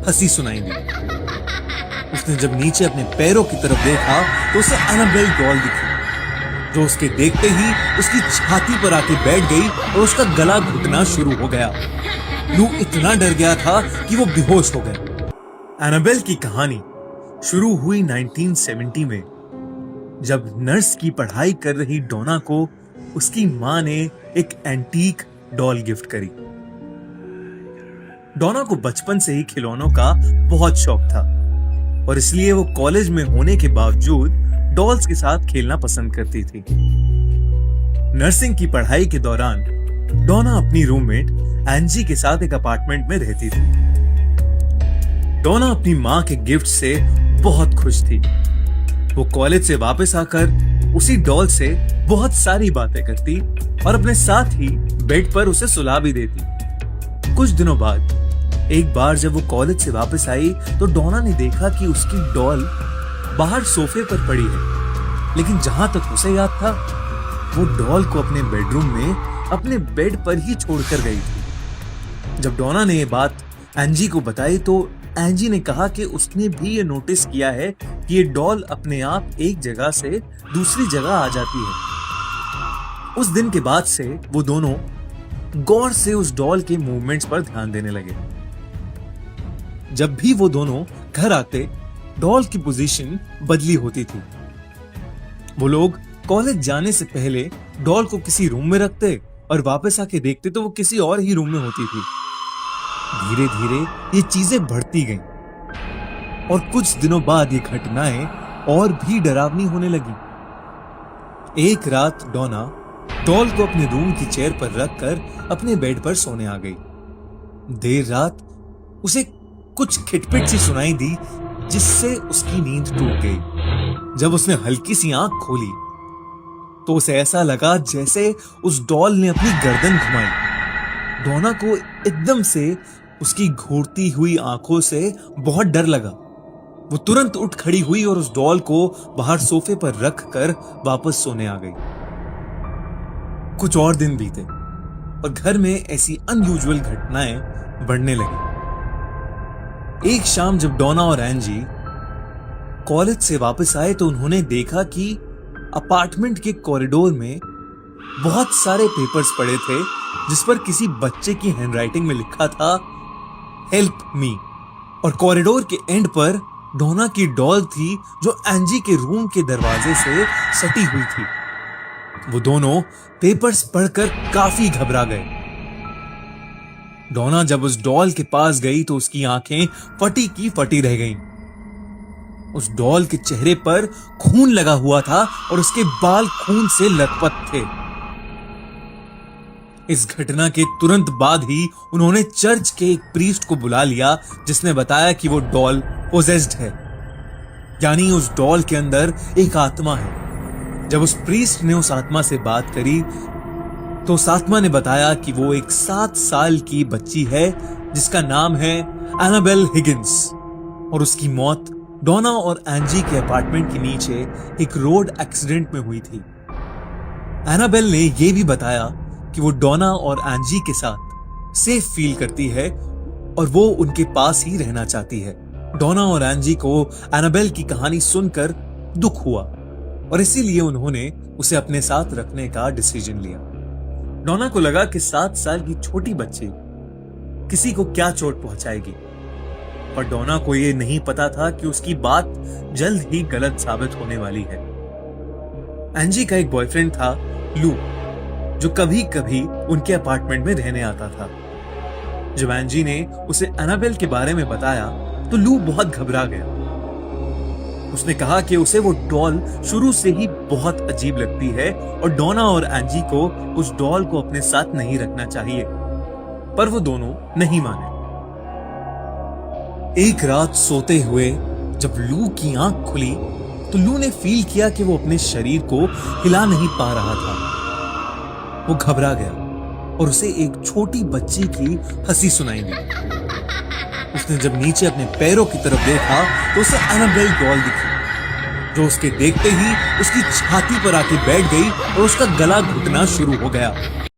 हंसी सुनाई दी। उसने जब नीचे अपने पैरों की तरफ देखा तो उसे एनाबेल डॉल दिखी, जो उसके देखते ही उसकी छाती पर आके बैठ गई और उसका गला घुटना शुरू हो गया। लू इतना डर गया था कि वो बेहोश हो गया। एनाबेल की कहानी शुरू हुई 1970 में, जब नर्स की पढ़ाई कर रही डोना को उसकी मां ने एक एंटीक डॉल गिफ्ट करी। डोना को बचपन से ही खिलौनों का बहुत शौक था और इसलिए वो कॉलेज में होने के बावजूद डॉल्स के साथ खेलना पसंद करती थी। नर्सिंग की पढ़ाई के दौरान डोना अपनी रूममेट एंजी के साथ एक अपार्टमेंट में रहती थी। डोना अपनी मां के गिफ्ट से बहुत खुश थी। वो कॉलेज से वापस आकर उसी डॉल से बहुत सारी बातें करती और अपने साथ ही बेड पर उसे सुला भी देती। कुछ दिनों बाद एक बार जब वो कॉलेज से वापस आई तो डोना ने देखा कि उसकी डॉल बाहर सोफे पर पड़ी है, लेकिन जहां तक उसे याद था वो डॉल को अपने बेडरूम में अपने बेड पर ही छोड़कर गई थी। जब डोना ने ये बात एंजी को बताई तो एंजी ने कहा कि उसने भी ये नोटिस किया है कि ये डॉल अपने आप एक जगह से दूसरी जगह आ जाती है। उस दिन के बाद से वो दोनों गौर से उस डॉल के मूवमेंट्स पर ध्यान देने लगे। जब भी वो दोनों घर आते डॉल की पोजीशन बदली होती थी। वो लोग कॉलेज जाने से पहले डॉल को किसी रूम में रखते और वापस आके देखते तो वो किसी और ही रूम में होती थी। धीरे धीरे ये चीजें बढ़ती गईं और कुछ दिनों बाद ये घटनाएं और भी डरावनी होने लगी। एक रात डोना डॉल को अपने रूम की चेयर पर रखकर अपने बेड पर सोने आ गई। देर रात उसे कुछ खिटपिट सी सुनाई दी जिससे उसकी नींद टूट गई। जब उसने हल्की सी आंख खोली तो उसे ऐसा लगा जैसे उस डॉल ने अपनी गर्दन घुमाई। डोना को एकदम से उसकी घूरती हुई आंखों से बहुत डर लगा। वो तुरंत उठ खड़ी हुई और उस डॉल को बाहर सोफे पर रख कर वापस सोने आ गई। कुछ और दिन बीते और घर में ऐसी अनयूजुअल घटनाएं बढ़ने लगी। एक शाम जब डोना और एंजी कॉलेज से वापस आए तो उन्होंने देखा कि अपार्टमेंट के कॉरिडोर में बहुत सारे पेपर्स पड़े थे जिस पर किसी बच्चे की हैंडराइटिंग में लिखा था हेल्प मी, और कॉरिडोर के एंड पर डोना की डॉल थी जो एंजी के रूम के दरवाजे से सटी हुई थी। वो दोनों पेपर्स पढ़कर काफी घबरा गए। डोना जब उस डॉल के पास गई तो उसकी आंखें फटी की फटी रह गईं। उस डॉल के चेहरे पर खून लगा हुआ था और उसके बाल खून से लथपथ थे। इस घटना के तुरंत बाद ही उन्होंने चर्च के एक प्रीस्ट को बुला लिया जिसने बताया कि वो डॉल पोजेस्ड है, यानी उस डॉल के अंदर एक आत्मा है। जब उस प्रीस्ट ने उस आत्मा से बात करी तो उस आत्मा ने बताया कि वो एक 7 साल की बच्ची है जिसका नाम है एनाबेल हिगिंस और उसकी मौत डोना और एंजी के अपार्टमेंट के नीचे एक रोड एक्सीडेंट में हुई थी। एनाबेल ने यह भी बताया कि वो डोना और एंजी के साथ सेफ फील करती है और वो उनके पास ही रहना चाहती है। डोना और एंजी को एनाबेल की कहानी सुनकर दुख हुआ और इसीलिए उन्होंने उसे अपने साथ रखने का डिसीजन लिया। डोना को लगा कि 7 साल की छोटी बच्ची किसी को क्या चोट पहुंचाएगी, पर डोना को यह नहीं पता था कि उसकी बात जल्द ही गलत साबित होने वाली है। एंजी का एक बॉयफ्रेंड था लू, जो कभी कभी उनके अपार्टमेंट में रहने आता था। जब एंजी ने उसे एनाबेल के बारे में बताया तो लू बहुत घबरा गया। उसने कहा कि उसे वो डॉल शुरू से ही बहुत अजीब लगती है और डोना और एंजी को उस डॉल को अपने साथ नहीं रखना चाहिए, पर वो दोनों नहीं माने। एक रात सोते हुए जब लू की आंख खुली तो लू ने फील किया कि वो अपने शरीर को हिला नहीं पा रहा था। वो घबरा गया और उसे एक छोटी बच्ची की हंसी सुनाई दी। उसने जब नीचे अपने पैरों की तरफ देखा तो उसे एनाबेल डॉल दिखी, जो उसके देखते ही उसकी छाती पर आके बैठ गई और उसका गला घुटना शुरू हो गया।